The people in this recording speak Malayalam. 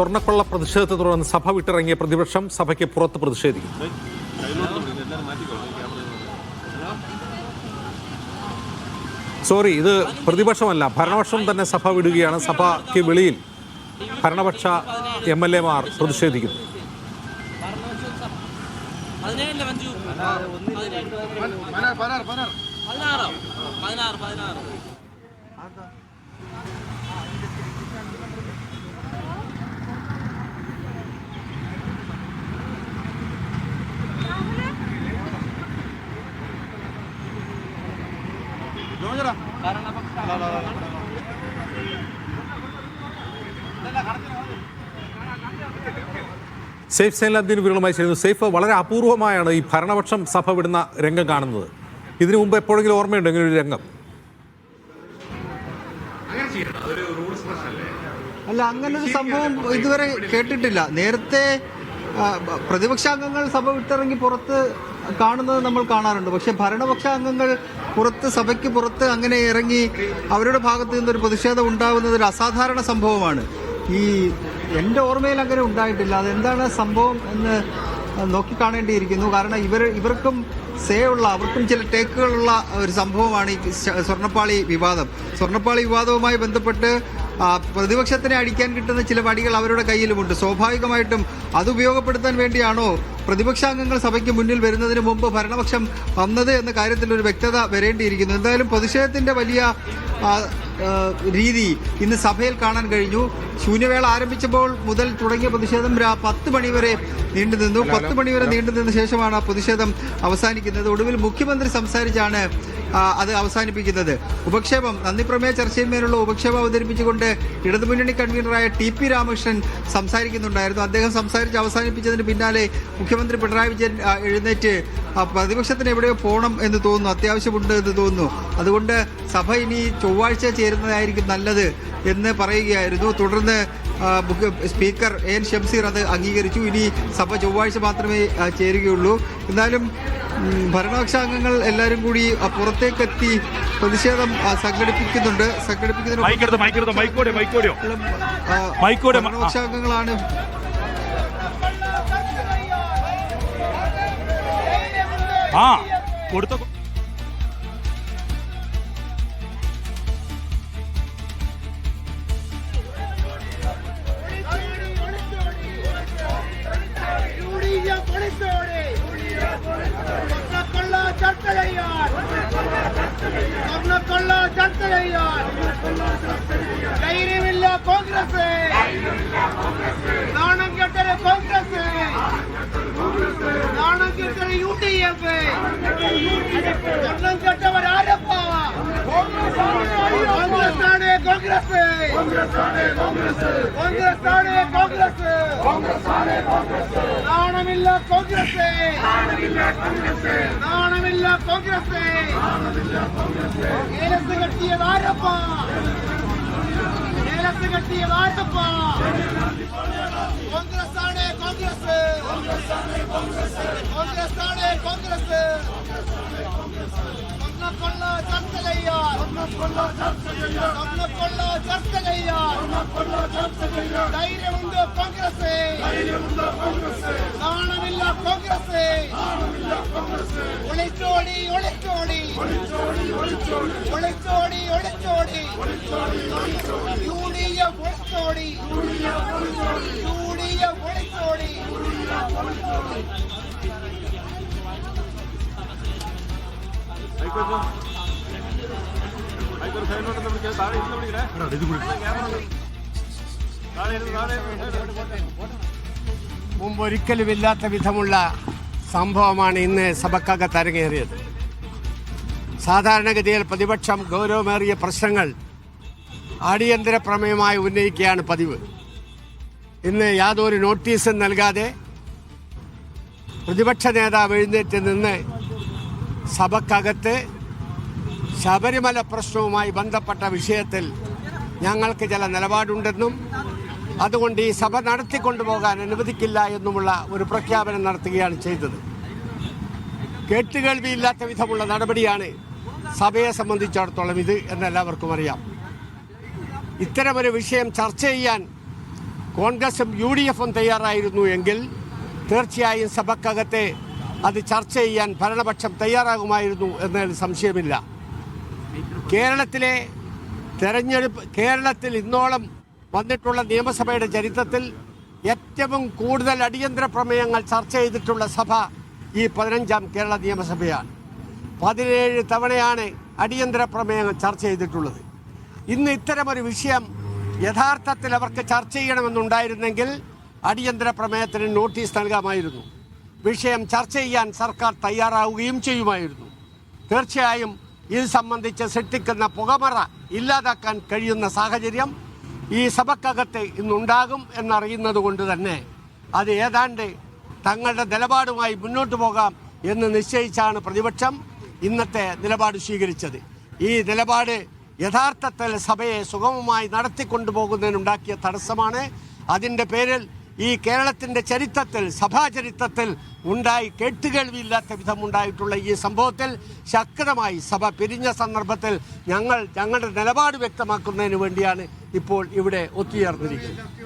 സ്വർണ്ണക്കൊള്ള പ്രതിഷേധത്തെ തുടർന്ന് സഭ വിട്ടിറങ്ങിയ പ്രതിപക്ഷം സഭയ്ക്ക് പുറത്ത് പ്രതിഷേധിക്കും. ഇത് പ്രതിപക്ഷമല്ല, ഭരണപക്ഷം തന്നെ സഭ വിടുകയാണ്. സഭയ്ക്ക് വെളിയിൽ ഭരണപക്ഷ MLA-മാർ പ്രതിഷേധിക്കുന്നു. സെയ്ഫ് സൈനുലാബ്ദീൻ വിവരങ്ങളുമായി ചേരുന്നു. സെയ്ഫ്, വളരെ അപൂർവമായാണ് ഈ ഭരണപക്ഷം സഭ വിടുന്ന രംഗം കാണുന്നത്. ഇതിനു മുമ്പ് എപ്പോഴെങ്കിലും ഓർമ്മയുണ്ടോ ഇങ്ങനെ ഒരു രംഗം? അല്ല, അങ്ങനൊരു സംഭവം ഇതുവരെ കേട്ടിട്ടില്ല. നേരത്തെ പ്രതിപക്ഷാംഗങ്ങൾ സഭ വിട്ടിറങ്ങി പുറത്ത് കാണുന്നത് നമ്മൾ കാണാറുണ്ട്. പക്ഷെ ഭരണപക്ഷാംഗങ്ങൾ പുറത്ത്, സഭയ്ക്ക് പുറത്ത് അങ്ങനെ ഇറങ്ങി അവരുടെ ഭാഗത്ത് നിന്നൊരു പ്രതിഷേധം ഉണ്ടാകുന്നത് ഒരു അസാധാരണ സംഭവമാണ്. എൻ്റെ ഓർമ്മയിൽ അങ്ങനെ ഉണ്ടായിട്ടില്ല. അതെന്താണ് സംഭവം എന്ന് നോക്കിക്കാണേണ്ടിയിരിക്കുന്നു. കാരണം ഇവർക്കും അവർക്കും ചില ടേക്കുകളുള്ള ഒരു സംഭവമാണ് ഈ സ്വർണ്ണപ്പാളി വിവാദം. സ്വർണ്ണപ്പാളി വിവാദവുമായി ബന്ധപ്പെട്ട് പ്രതിപക്ഷത്തിനെ അടിക്കാൻ കിട്ടുന്ന ചില വടികൾ അവരുടെ കയ്യിലുമുണ്ട്. സ്വാഭാവികമായിട്ടും അത് ഉപയോഗപ്പെടുത്താൻ വേണ്ടിയാണോ പ്രതിപക്ഷാംഗങ്ങൾ സഭയ്ക്ക് മുന്നിൽ വരുന്നതിന് മുമ്പ് ഭരണപക്ഷം വന്നത് എന്ന കാര്യത്തിൽ ഒരു വ്യക്തത വരേണ്ടിയിരിക്കുന്നു. എന്തായാലും പ്രതിഷേധത്തിന്റെ വലിയ രീതി ഇന്ന് സഭയിൽ കാണാൻ കഴിഞ്ഞു. ശൂന്യവേള ആരംഭിച്ചപ്പോൾ മുതൽ തുടങ്ങിയ പ്രതിഷേധം 10 മണിവരെ നീണ്ടുനിന്നു. 10 മണിവരെ നീണ്ടുനിന്ന ശേഷമാണ് ആ പ്രതിഷേധം അവസാനിക്കുന്നത്. ഒടുവിൽ മുഖ്യമന്ത്രി സംസാരിച്ചാണ് അത് അവസാനിപ്പിക്കുന്നത്. ഉപക്ഷേപം, നന്ദിപ്രമേയ ചർച്ചയിന്മേലുള്ള ഉപക്ഷേപം അവതരിപ്പിച്ചുകൊണ്ട് ഇടതുമുന്നണി കൺവീനറായ TP രാമകൃഷ്ണൻ സംസാരിക്കുന്നുണ്ടായിരുന്നു. അദ്ദേഹം സംസാരിച്ച് അവസാനിപ്പിച്ചതിന് പിന്നാലെ മുഖ്യമന്ത്രി പിണറായി വിജയൻ എഴുന്നേറ്റ് പ്രതിപക്ഷത്തിന് എവിടെയോ പോകണം എന്ന് തോന്നുന്നു, അത്യാവശ്യമുണ്ട് എന്ന് തോന്നുന്നു, അതുകൊണ്ട് സഭ ഇനി ചൊവ്വാഴ്ച ചേരുന്നതായിരിക്കും നല്ലത് എന്ന് പറയുകയായിരുന്നു. തുടർന്ന് സ്പീക്കർ AN ഷംസീർ അത് അംഗീകരിച്ചു. ഇനി സഭ ചൊവ്വാഴ്ച മാത്രമേ ചേരുകയുള്ളൂ. എന്നാലും ഭരണപക്ഷാംഗങ്ങൾ എല്ലാവരും കൂടി പുറത്തേക്കെത്തി പ്രതിഷേധം സംഘടിപ്പിക്കുന്നുണ്ട്. ഭരണപക്ഷാംഗങ്ങളാണ് ധൈര്യമില്ല കോൺഗ്രസ്, നാണം കെട്ടത് കോൺഗ്രസ്, നാണം കെട്ടത് UDF, നാണം കെട്ടവരാരപ്പ? കോൺഗ്രസ് ആണ് കോൺഗ്രസ്, കോൺഗ്രസ് ആണ് കോൺഗ്രസ്, നാണമില്ല കോൺഗ്രസ്, നാണമില്ല കോൺഗ്രസ്, ഏലസ് കെട്ടിയതാരപ്പ? ഏലസ് കെട്ടിയതാരപ്പ? കോൺഗ്രസ് ആണ് കോൺഗ്രസ്, കോൺഗ്രസ് ആണ് കോൺഗ്രസ്. സ്വർണ്ണക്കൊള്ള ചർച്ച ചെയ്യാൻ, സ്വർണ്ണക്കൊള്ള ചർച്ച ചെയ്യാൻ ധൈര്യമുണ്ടോ കോൺഗ്രസ്? നാണമില്ല കോൺഗ്രസ്. ഒളിച്ചോടി ഒളിച്ചോടി ഒളിച്ചോടി ഒളിച്ചോടി UDF ഒളിച്ചോടി, UDF ഒളിച്ചോടി. മുമ്പൊരിക്കലുമില്ലാത്ത വിധമുള്ള സംഭവമാണ് ഇന്ന് സഭക്കകത്ത് അരങ്ങേറിയത്. സാധാരണഗതിയിൽ പ്രതിപക്ഷം ഗൗരവമേറിയ പ്രശ്നങ്ങൾ അടിയന്തര പ്രമേയമായി ഉന്നയിക്കുകയാണ് പതിവ്. ഇന്ന് യാതൊരു നോട്ടീസും നൽകാതെ പ്രതിപക്ഷ നേതാവ് എഴുന്നേറ്റ് നിന്ന് സഭക്കകത്ത് ശബരിമല പ്രശ്നവുമായി ബന്ധപ്പെട്ട വിഷയത്തിൽ ഞങ്ങൾക്ക് ചില നിലപാടുണ്ടെന്നും അതുകൊണ്ട് ഈ സഭ നടത്തിക്കൊണ്ടുപോകാൻ അനുവദിക്കില്ല എന്നുമുള്ള ഒരു പ്രഖ്യാപനം നടത്തുകയാണ് ചെയ്തത്. കേട്ടുകേൾവിയില്ലാത്ത വിധമുള്ള നടപടിയാണ് സഭയെ സംബന്ധിച്ചിടത്തോളം ഇത് എന്നെല്ലാവർക്കും അറിയാം. ഇത്തരമൊരു വിഷയം ചർച്ച ചെയ്യാൻ കോൺഗ്രസും UDF-ഉം തയ്യാറായിരുന്നു എങ്കിൽ തീർച്ചയായും സഭക്കകത്തെ അത് ചർച്ച ചെയ്യാൻ ഭരണപക്ഷം തയ്യാറാകുമായിരുന്നു എന്നതിൽ സംശയമില്ല. കേരളത്തിൽ ഇന്നോളം വന്നിട്ടുള്ള നിയമസഭയുടെ ചരിത്രത്തിൽ ഏറ്റവും കൂടുതൽ അടിയന്തര പ്രമേയങ്ങൾ ചർച്ച ചെയ്തിട്ടുള്ള സഭ ഈ 15ാം കേരള നിയമസഭയാണ്. 17 തവണയാണ് അടിയന്തര പ്രമേയങ്ങൾ ചർച്ച ചെയ്തിട്ടുള്ളത്. ഇന്ന് ഇത്തരമൊരു വിഷയം യഥാർത്ഥത്തിൽ അവർക്ക് ചർച്ച ചെയ്യണമെന്നുണ്ടായിരുന്നെങ്കിൽ അടിയന്തര പ്രമേയത്തിന് നോട്ടീസ് നൽകാമായിരുന്നു. വിഷയം ചർച്ച ചെയ്യാൻ സർക്കാർ തയ്യാറാവുകയും ചെയ്യുമായിരുന്നു. തീർച്ചയായും ഇത് സംബന്ധിച്ച് സൃഷ്ടിക്കുന്ന പുകമറ ഇല്ലാതാക്കാൻ കഴിയുന്ന സാഹചര്യം ഈ സഭക്കകത്ത് ഇന്നുണ്ടാകും എന്നറിയുന്നത് കൊണ്ട് തന്നെ അത് ഏതാണ്ട് തങ്ങളുടെ നിലപാടുമായി മുന്നോട്ട് പോകാം എന്ന് നിശ്ചയിച്ചാണ് പ്രതിപക്ഷം ഇന്നത്തെ നിലപാട് സ്വീകരിച്ചത്. ഈ നിലപാട് യഥാർത്ഥത്തിൽ സഭയെ സുഗമമായി നടത്തിക്കൊണ്ടുപോകുന്നതിനുണ്ടാക്കിയ തടസ്സമാണ്. അതിൻ്റെ പേരിൽ ഈ കേരളത്തിൻ്റെ ചരിത്രത്തിൽ, സഭാ ചരിത്രത്തിൽ കേട്ടുകേൾവിയില്ലാത്ത വിധം ഉണ്ടായിട്ടുള്ള ഈ സംഭവത്തിൽ ശക്തമായി സഭ പിരിഞ്ഞ സന്ദർഭത്തിൽ ഞങ്ങളുടെ നിലപാട് വ്യക്തമാക്കുന്നതിന് വേണ്ടിയാണ് ഇപ്പോൾ ഇവിടെ ഒത്തുചേർന്നിരിക്കുന്നത്.